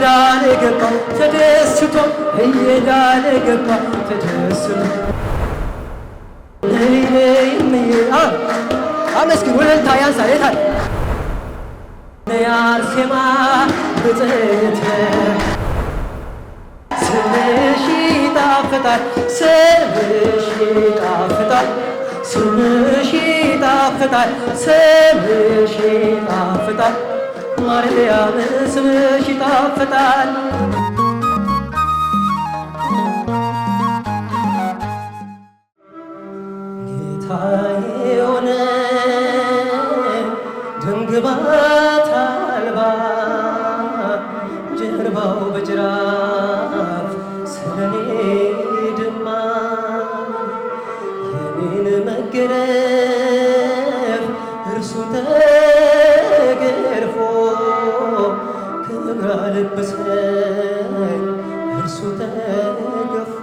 እየዳነ ገባ ተደስቶ እየዳነ ገባ ተደስቶ አመስግን ወለልታ ያንሳ የታል አርሴማ ብፅዕት ስምሽ ይጣፍጣል ስምሽ ይጣፍጣል ስምሽ ይጣፍጣል ስምሽ ይጣፍጣል ማርያም ስምሽ ይጣፍጣል ጌታዬ ሆነ ድንግባት አልባ ጀርባው በጅራፍ ስለኔ ድማ የኔን መገረፍ እርሱ ተገርፎ ክብር አለበሰኝ እርሱ ተገፎ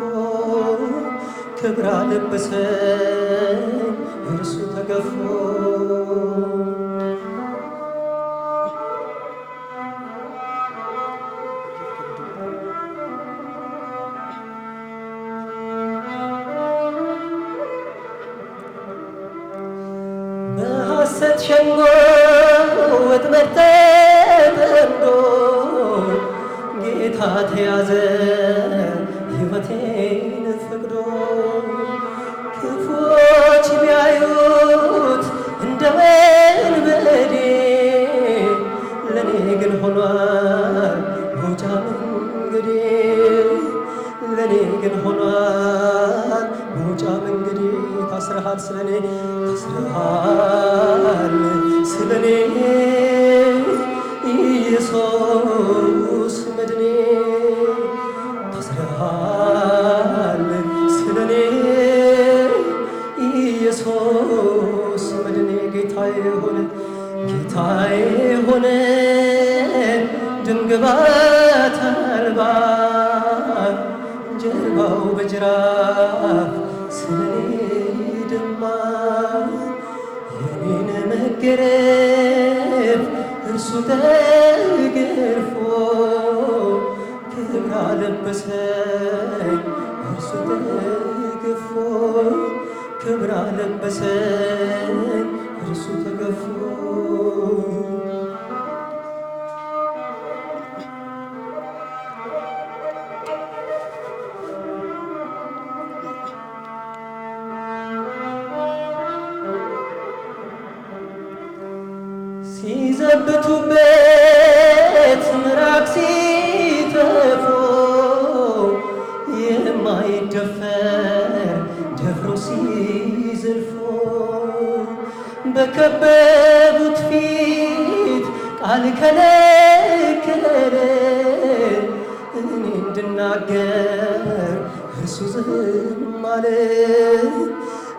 ክብር አለበሰኝ እርሱ ተገፎ በሐሰት ሸንጎ ወጥመድ ተጠምዶ ጌታ ተያዘ ሕይወቴን ፈቅዶ ክፉዎች ቢያዩት እንደ ወንበዴ ለኔ ግን ሆኗል መውጫ መንገዴ ለኔ ግን ሆኗል መውጫ መንገዴ ታስረሃል ስለኔ ታስረሃል ስለኔ ኢየሱስ መድኔ ታስረሃል ስለኔ ኢየሱስ መድኔ ጌታዬ ሆነ ድንግባት አልባ ጀርባው በጅራፍ ስለኔ ድማ የኔን መገረፍ እርሱ ተገርፎ ክብር አለበሰኝ እርሱ ተገፎ ክብር አለበሰኝ እርሱ ተገፎ ሲዘብቱበት ምራቅ ሲተፉ የማይደፈር ደፍሮ ሲዘልፉ በከበቡት ፊት ቃል ከለከለ እኔ እንድናገር እርሱ ዝም አለ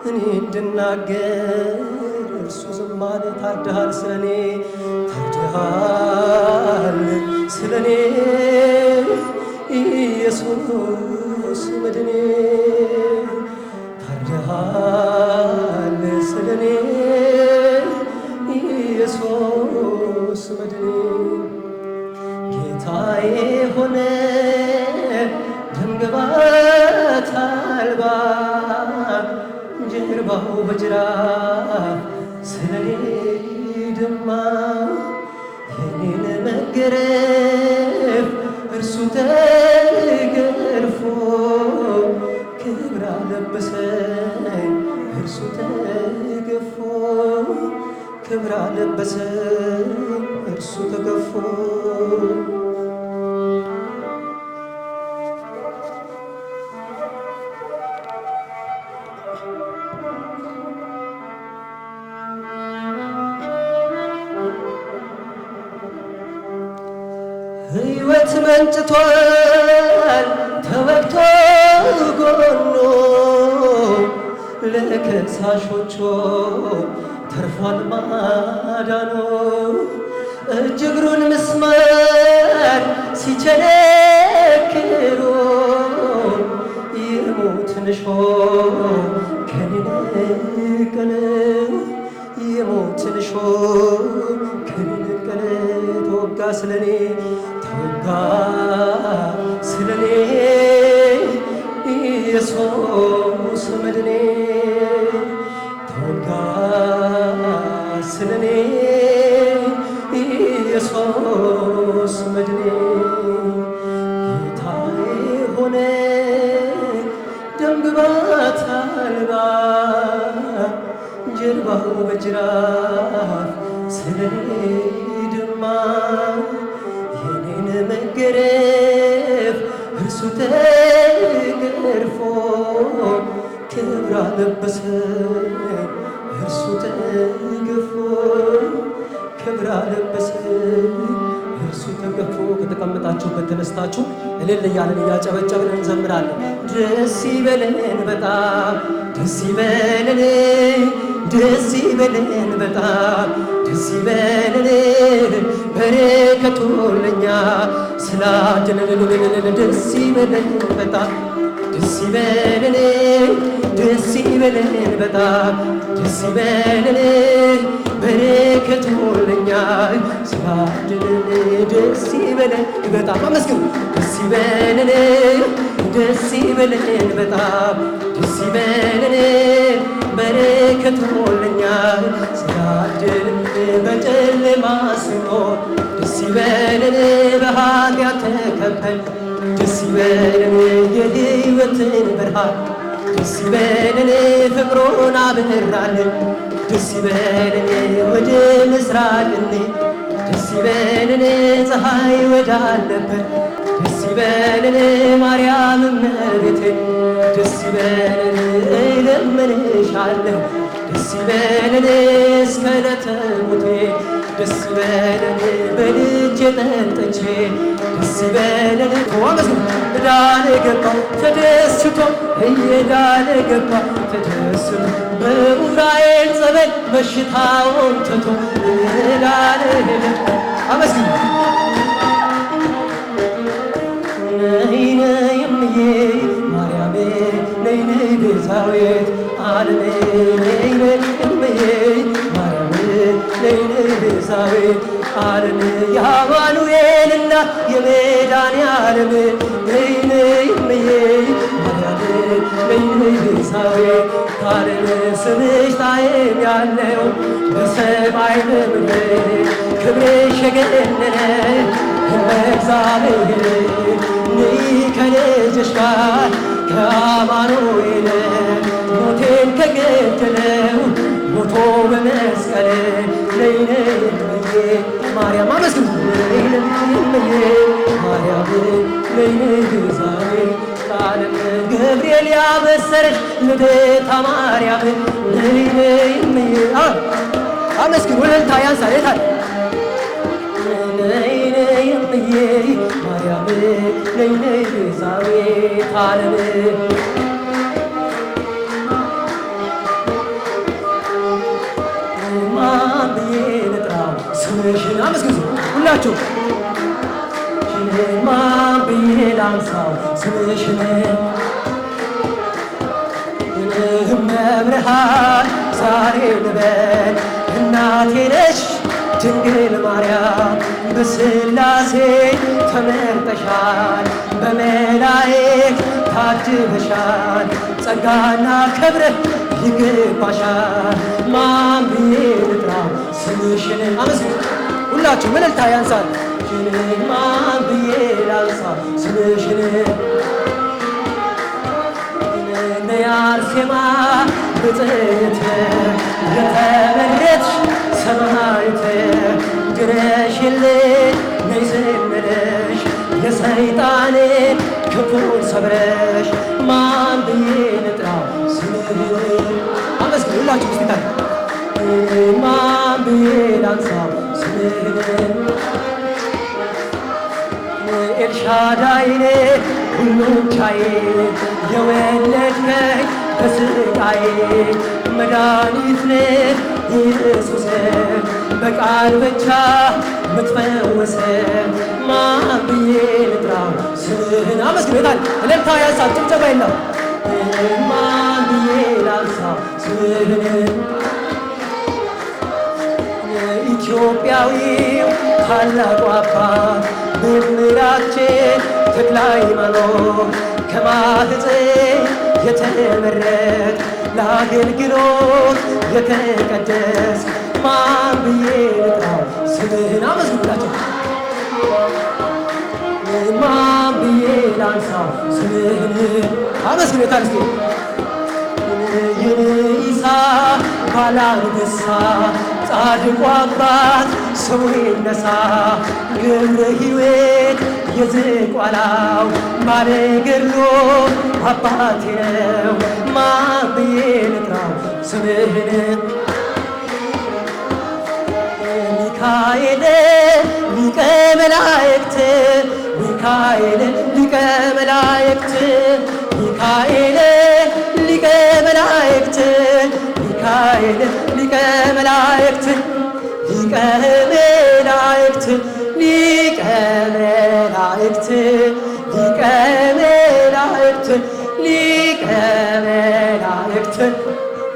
እኔ እንድናገር እርሱ ዝም አለ ታርደሃል ስለኔ ታርደሃል ስለኔ ኢየሱስ መድኔ ታርደሃል ስለኔ ኢየሱስ መድኔ ጌታዬ ሆነ ደምግባት አልባ ጀርባው በጅራፍ ስለኔ ድማ የኔን መገረፍ እርሱ ተገርፎ ክብር አለበሰኝ እርሱ ተገፎ ክብር አለበሰኝ እርሱ ተገፎ ሕይወት መንጭቷል ተወግቶ ጎኑ ለከሳሾቹ ተርፏል ማዳኑ እጅ እግሩን ምስማር ሲቸነክሩ የሞትን ሾህ ከኔ ነቀለ የሞትን ሾህ ከኔ ነቀለ ተወጋ ስለኔ ተወጋ ስለኔ ኢየሱስ መድኔ ተወጋ ስለኔ ኢየሱስ መድኔ ጌታዬ ሆነ ደምግባት አልባ ጀርባው በጅራፍ ስለኔ ደማ የኔን መገረፍ እርሱ ተገርፎ ክብር አለበሰኝ እርሱ ተገፎ ክብር አለበሰኝ እርሱ ተገፎ። ከተቀመጣችሁበት ተነስታችሁ እልል እያለን እያጨበጨብን እንዘምራለን። ደስ ይበለን በጣም ደስ ይበለን ደስ ይበለን በጣም ደስ ይበለን በረከቱ ለኛ ስላደለልን ደስ ይበለን በጣም ደስ ይበለን ደስ ይበለን በጣም ደስ ይበለን በረከቱ ለኛ ስላደለልን ደስ ይበለን በጣም አመስግኑ። ደስ ይበለን ደስ ይበለን በጣም ደስ ይበለን በረከቱ ለኛ ስላደለን በጨለማ ስንኖር ደስ ይበለን በኃጢአት ተከበን ደስ ይበለን የሕይወትን ብርሃን ደስ ይበለን ፍቅሩን አበራልን ደስ ይበለን ወደ ምስራቅ እንሂድ ደስ ይበለን ፀሐይ ወዳለበት ደስ ይበለን ማርያም እመቤቴ ደስ ይበለን እለምንሻለሁ ደስ ይበለን እስከ ዕለተ ሞቴ ደስ ይበለን በልጄ ጠጥቼ ደስ ይበለን ዋመስግን እዳነ ገባ ተደስቶ እየዳነ ገባ ተደስቶ በኡራኤል ጸበል በሽታውን ትቶ እዳነ አመስግን ነይ ነይ እምዬ ማርያሜ ነይ ነይ ቤዛዊት ዓለሜ ነይ ነይ እምዬ ማርያሜ ነይ ነይ ቤዛዊት ዓለሜ የአማኑኤል እናት የመድኃኔዓለም ነይ ነይ እምዬ ማርያሜ ነይ ነይ ቤዛዊት ዓለሜ ስምሽ ጣዕም ያለው በሰማይ በምድር ክብርሽ የገነነ እግዚአብሔር ነይ ከልጅሽ ጋር ከአማኑኤል ሞቴን ከገደለው ሞቶ በመስቀል ነይ ነይ እምዬ ማርያም አመስግኑ ነይ ነይ እምዬ ማርያም ነይ ነይ ቤዛዊተ ዓለም ገብርኤል ያበሰረሽ ልደታ ማርያም ነይ ነይ እምዬ አመስግኑ እልልታ ያንሳል የታል ነይ ነይ እምዬ ማርያም ነይ ነይ ቤዛዊተ ዓለም ማን ብዬ ልጥራው ስምሽን አመስግኑ ሁላችሁ ማን ብዬ ላንሳው ስምሽን እመብርሃን ዛሬ ልበል እናቴ ነሽ ድንግል ማርያም በሥላሴ ተመርጠሻል በመላእክት ታጅበሻል ጸጋና ክብር ይገባሻል ማን ብዬ ልጥራው ስምሽን አመስግኑ ሁላችሁ እልልታ ያንሳል ማን ብዬ ላንሳው ስምሽን ነይ አርሴማ ብፅዕት የተመረጥሽ ሰማዕት ድረሽልኝ ነይ ስንልሽ የሰይጣንን ክንፉን ሰብረሽ ማን ብዬ ልጥራው ስምህን አመስግኑ ሁላችሁ ስታል ማን ብዬ ላንሳው ስምህን ኤልሻዳይ ሁሉን ቻይ የወለድከኝ በስቃዬ መድኃኒት ነህ ኢየሱስ በቃል ብቻ ምትፈወስ ማን ብዬ ልጥራው ስምህን አመስግኑ ይታል እልልታ ያንሳል ጭብጨባ የለም ማን ብዬ ላንሳው ስምህን ኢትዮጵያዊው ታላቁ አባት መምህራችን ተክለ ሃይማኖት ከማኅፀን የተመረጥ ለአገልግሎት የተቀደስ ማን ብዬ ልጥራው ስምህን አመስግኑላቸው ማን ብዬ ላንሳው ስምህን አመስግኑታል እስኪ ይንኢሳ ባላንበሳ ጻድቁ አባት ስሙ ይነሳ ገብረ ሕይወት የዝቋላው ባለገድሉ አባቴ ነው ማን ብዬ ልጥራው ስምህን ሚካኤል ሊቀ መላእክት ሚካኤል ሊቀ መላእክት ሚካኤል ሊቀ መላእክት ሚካኤል ሊቀ መላእክት ሊቀ መላእክት ሊቀ መላእክት ሊቀ መላእክት ሊቀ መላእክት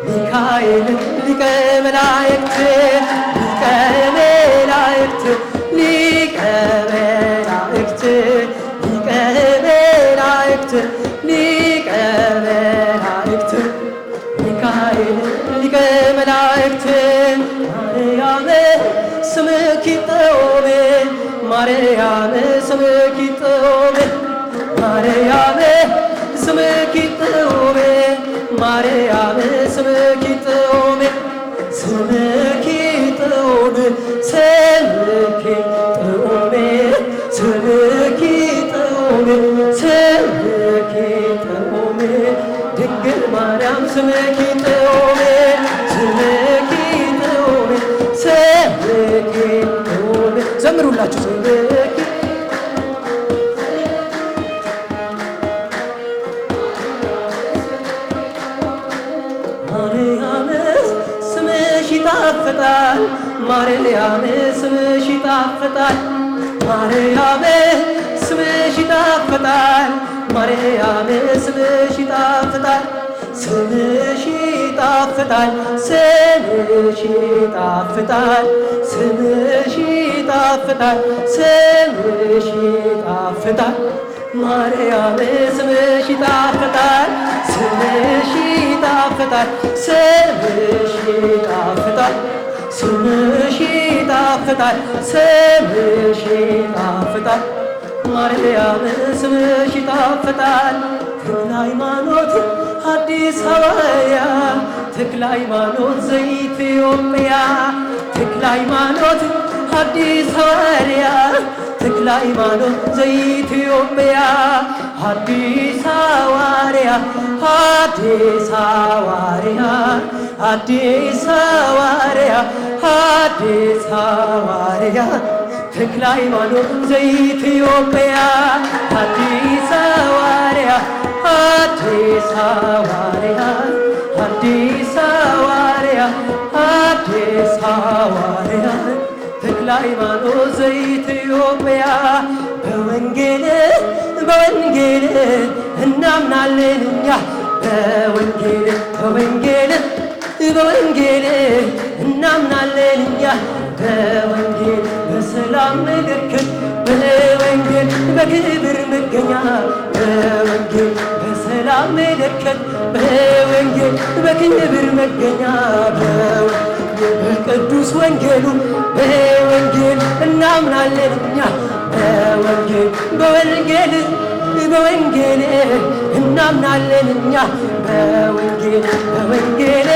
ሚካኤል ሊቀ መላእክት ሊቀ መላእክት ሊቀ መላእክት ሊቀ መላእክት ሊቀ መላእክት ሚካኤል ሊቀ መላእክት ማርያም ስምኪ ጥዑም ማርያም ስምኪ ጥዑም ማርያም ስምኪ ጥዑም ማርያም ስምኪ ጥዑም ስምኪ ጥዑም ስምኪ ጥዑም ስምኪ ጥዑም ስምኪ ጥዑም ድንግል ማርያም ስምኪ ጥዑም ስምኪ ጥዑም ስምኪ ጥዑም ዘምሩላችሁ ስምኪ ማርያም ስምሽ ይጣፍጣል ማርያም ስምሽ ይጣፍጣል ማርያም ስምሽ ይጣፍጣል ማርያም ስምሽ ይጣፍጣል ስምሽ ይጣፍጣል ስምሽ ይጣፍጣል ስምሽ ይጣፍጣል ስምሽ ይጣፍጣል ማርያም ስምሽ ይጣፍጣል ስምሽ ይጣፍጣል ስምሽ ይጣፍጣል ስምሽ ይጣፍጣል ስምሽ ይጣፍጣል ማርያም ስምሽ ይጣፍጣል ተክለ ሃይማኖት አዲስ ሐዋርያ ተክለ ሃይማኖት ዘኢትዮጵያ ተክለ ሃይማኖት አዲስ ሐዋርያ ተክለ ሃይማኖት ዘኢትዮጵያ አዲስ ሐዋርያ አዲስ ሐዋርያ አዲስ ሐዋርያ አዲስ ሐዋርያ ተክለ ሃይማኖት ዘኢትዮጵያ አዲስ ሐዋርያ አዲስ ሐዋርያ አዲስ ሐዋርያ አዲስ ሐዋርያ ተክለ ሃይማኖት ዘኢትዮጵያ በወንጌል በወንጌል እናምናለን እኛ በወንጌል በወንጌል በወንጌል እናምናለን እኛ በወንጌል በሰላም ምልክት በወንጌል በክብር መገኛ በወንጌል በሰላም ምልክት በወንጌል በክብር መገኛ በቅዱስ ወንጌሉ በወንጌል እናምናለን እኛ በወንጌል በወንጌል በወንጌል እናምናለን እኛ በወንጌል በወንጌል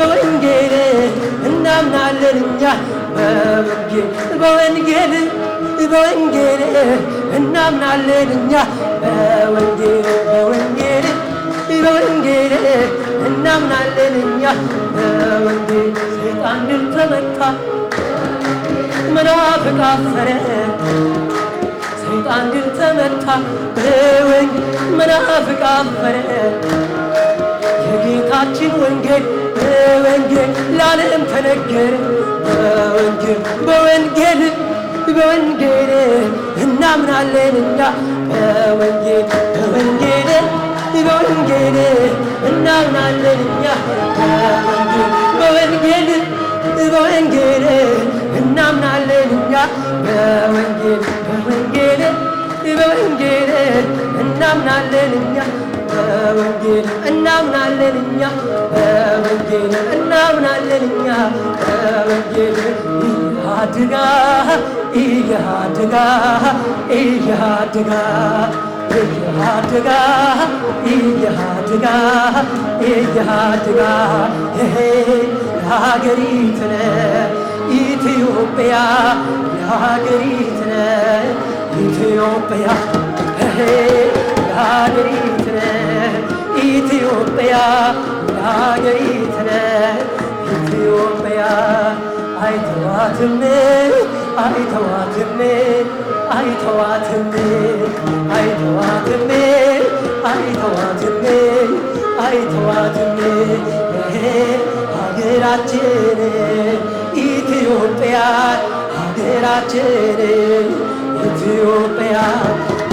በወንጌል እናምናለን እኛ በወንጌል በወንጌል በወንጌል እናምናለን እኛ በወንጌል በወንጌል በወንጌል እናምናለን እኛ በወንጌል ሰይጣን ድል ተመታ መናፍቅ አፈረ ሰይጣን ድል ተመታ በወንጌል መናፍቅ አፈረ የጌታችን ወንጌል በወንጌል ለዓለም ተነገረ በወንጌል በወንጌል በወንጌል እናምናለን እኛ በወንጌል በወንጌል በወንጌል እናምናለን እኛ በወንጌል በወንጌል እናምናለን እኛ በወንጌል በወንጌል በወንጌል እናምናለን እኛ በወንጌል እናምናለን እኛ በወንጌል እናምናለን እኛ በወንጌል ኢያድጋ ኢያድጋ ኢያድጋ ኢያድጋ ኢያድጋ ኢያድጋ የሀገሪትነ ኢትዮጵያ የሀገሪትነ ኢትዮጵያ የሀገሪትነ ኢትዮጵያ የሀገሪትነ ኢትዮጵያ አይተዋትም አይተዋትም አይተዋትም አይተዋትም አይተዋትም አይተዋትም ሀገራችን ኢትዮጵያ ሀገራችን ኢትዮጵያ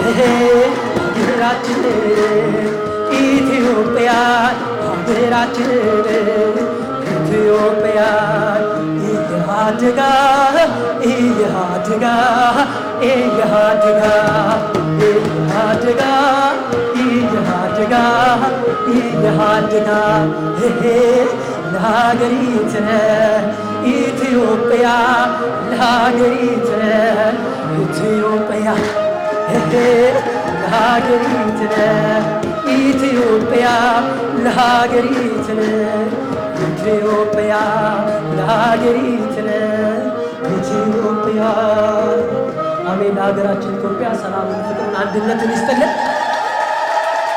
ሀገራችን ኢትዮጵያ ሀገራችን ኢትዮጵያ ኢያድጋ ኢያድጋ ኢያድጋ ኢያድጋ ኢያድጋ ኢያድጋ ለሀገሪትነ ኢትዮጵያ ለሀገሪትነ ኢትዮጵያ ለሀገሪትነ ኢትዮጵያ ለሀገሪትነ ኢትዮጵያ ለሀገሪትነ ኢትዮጵያ። አሜን። ለሀገራችን ኢትዮጵያ ሰላምን፣ ፍቅርን፣ አንድነትን ይስጥልን።